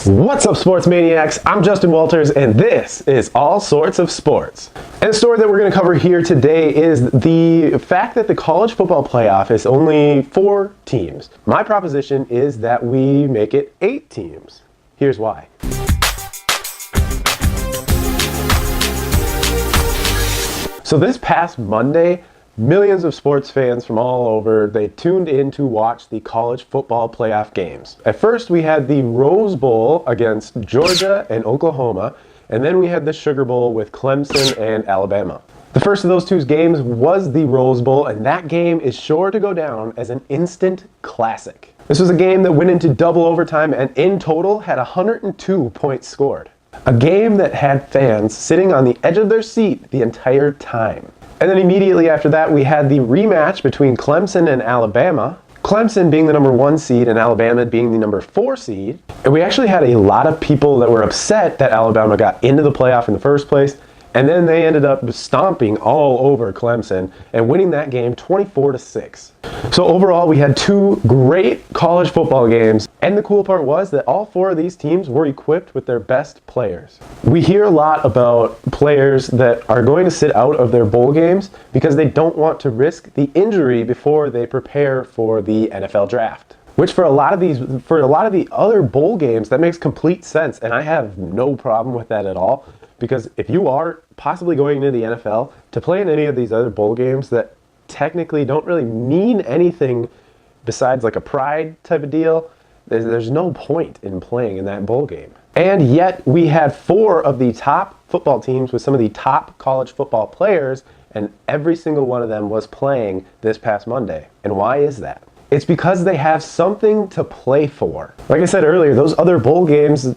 What's up, sports maniacs? I'm Justin Walters, and this is All Sorts of Sports. And the story that we're going to cover here today is the fact that the college football playoff is only 4 teams. My proposition is that we make it 8 teams. Here's why. So this past Monday, millions of sports fans from all over, they tuned in to watch the college football playoff games. At first, we had the Rose Bowl against Georgia and Oklahoma, and then we had the Sugar Bowl with Clemson and Alabama. The first of those 2 games was the Rose Bowl, and that game is sure to go down as an instant classic. This was a game that went into double overtime and in total had 102 points scored. A game that had fans sitting on the edge of their seat the entire time. And then immediately after that, we had the rematch between Clemson and Alabama. Clemson being the number 1 seed and Alabama being the number 4 seed. And we actually had a lot of people that were upset that Alabama got into the playoff in the first place. And then they ended up stomping all over Clemson and winning that game 24-6. So overall, we had 2 great college football games. And the cool part was that all 4 of these teams were equipped with their best players. We hear a lot about players that are going to sit out of their bowl games because they don't want to risk the injury before they prepare for the NFL draft. Which for a lot of the other bowl games, that makes complete sense. And I have no problem with that at all. Because if you are possibly going into the NFL to play in any of these other bowl games that technically don't really mean anything besides like a pride type of deal, there's no point in playing in that bowl game. And yet we had 4 of the top football teams with some of the top college football players, and every single one of them was playing this past Monday. And why is that? It's because they have something to play for. Like I said earlier, those other bowl games,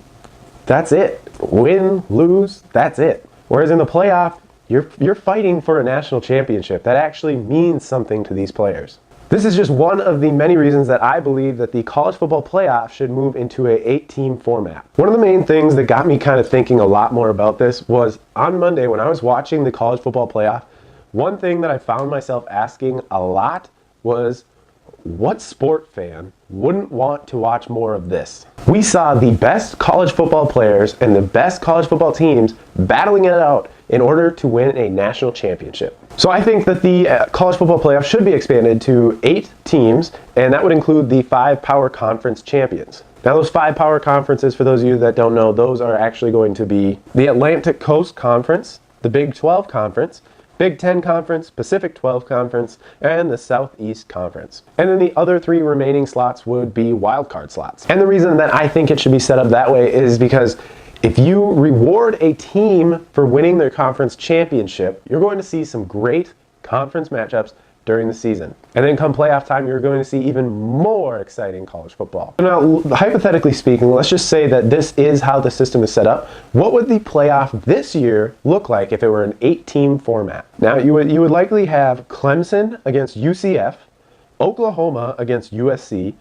that's it. Win, lose, that's it. Whereas in the playoff, you're fighting for a national championship. That actually means something to these players. This is just one of the many reasons that I believe that the college football playoff should move into a 8-team format. One of the main things that got me kind of thinking a lot more about this was on Monday when I was watching the college football playoff, one thing that I found myself asking a lot was, what sport fan wouldn't want to watch more of this? We saw the best college football players and the best college football teams battling it out in order to win a national championship. So I think that the college football playoff should be expanded to 8 teams, and that would include the 5 power conference champions. Now those 5 power conferences, for those of you that don't know, those are actually going to be the Atlantic Coast Conference, the Big 12 Conference, Big 10 Conference, Pacific 12 Conference, and the Southeast Conference. And then the other 3 remaining slots would be wildcard slots. And the reason that I think it should be set up that way is because if you reward a team for winning their conference championship, you're going to see some great conference matchups during the season. And then come playoff time, you're going to see even more exciting college football. Now, hypothetically speaking, let's just say that this is how the system is set up. What would the playoff this year look like if it were an 8-team format? Now, you would likely have Clemson against UCF, Oklahoma against USC,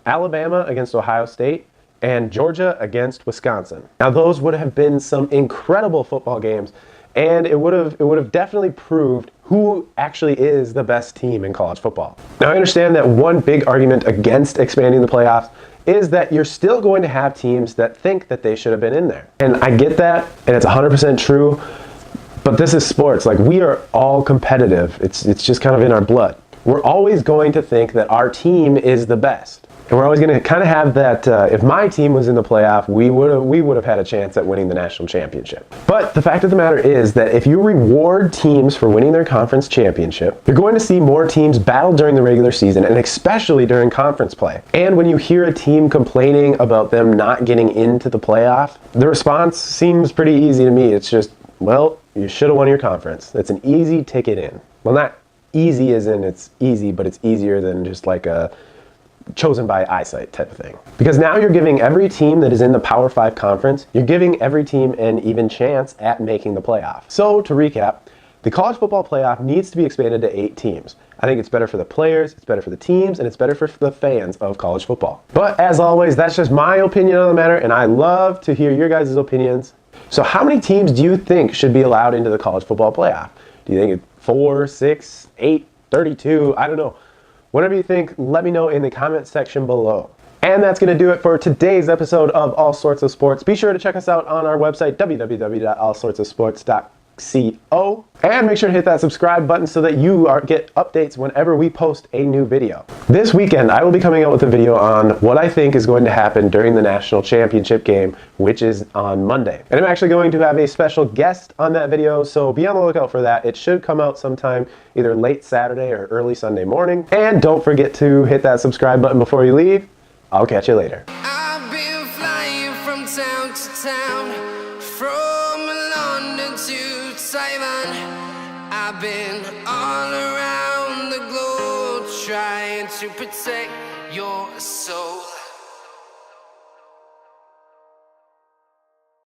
Alabama against Ohio State, and Georgia against Wisconsin. Now, those would have been some incredible football games, and it would have definitely proved who actually is the best team in college football. Now, I understand that one big argument against expanding the playoffs is that you're still going to have teams that think that they should have been in there. And I get that, and it's 100% true, but this is sports. Like, we are all competitive. It's just kind of in our blood. We're always going to think that our team is the best. And we're always going to kind of have that, if my team was in the playoff, we would have had a chance at winning the national championship. But the fact of the matter is that if you reward teams for winning their conference championship, you're going to see more teams battle during the regular season, and especially during conference play. And when you hear a team complaining about them not getting into the playoff, the response seems pretty easy to me. It's just, well, you should have won your conference. It's an easy ticket in. Well, not easy as in it's easy, but it's easier than just like a chosen by eyesight type of thing. Because now you're giving every team that is in the Power 5 conference, you're giving every team an even chance at making the playoff. So to recap, the college football playoff needs to be expanded to 8 teams. I think it's better for the players, it's better for the teams, and it's better for the fans of college football. But as always, that's just my opinion on the matter, and I love to hear your guys' opinions. So how many teams do you think should be allowed into the college football playoff? Do you think it's 4, 6, 8, 32? I don't know. Whatever you think, let me know in the comment section below. And that's going to do it for today's episode of All Sorts of Sports. Be sure to check us out on our website, www.allsortsofsports.co. And make sure to hit that subscribe button so that you get updates whenever we post a new video. This weekend, I will be coming out with a video on what I think is going to happen during the national championship game, which is on Monday. And I'm actually going to have a special guest on that video, so be on the lookout for that. It should come out sometime either late Saturday or early Sunday morning. And don't forget to hit that subscribe button before you leave. I'll catch you later. I've been flying from town to town, from London to Taiwan. I've been all around the globe trying to protect your soul.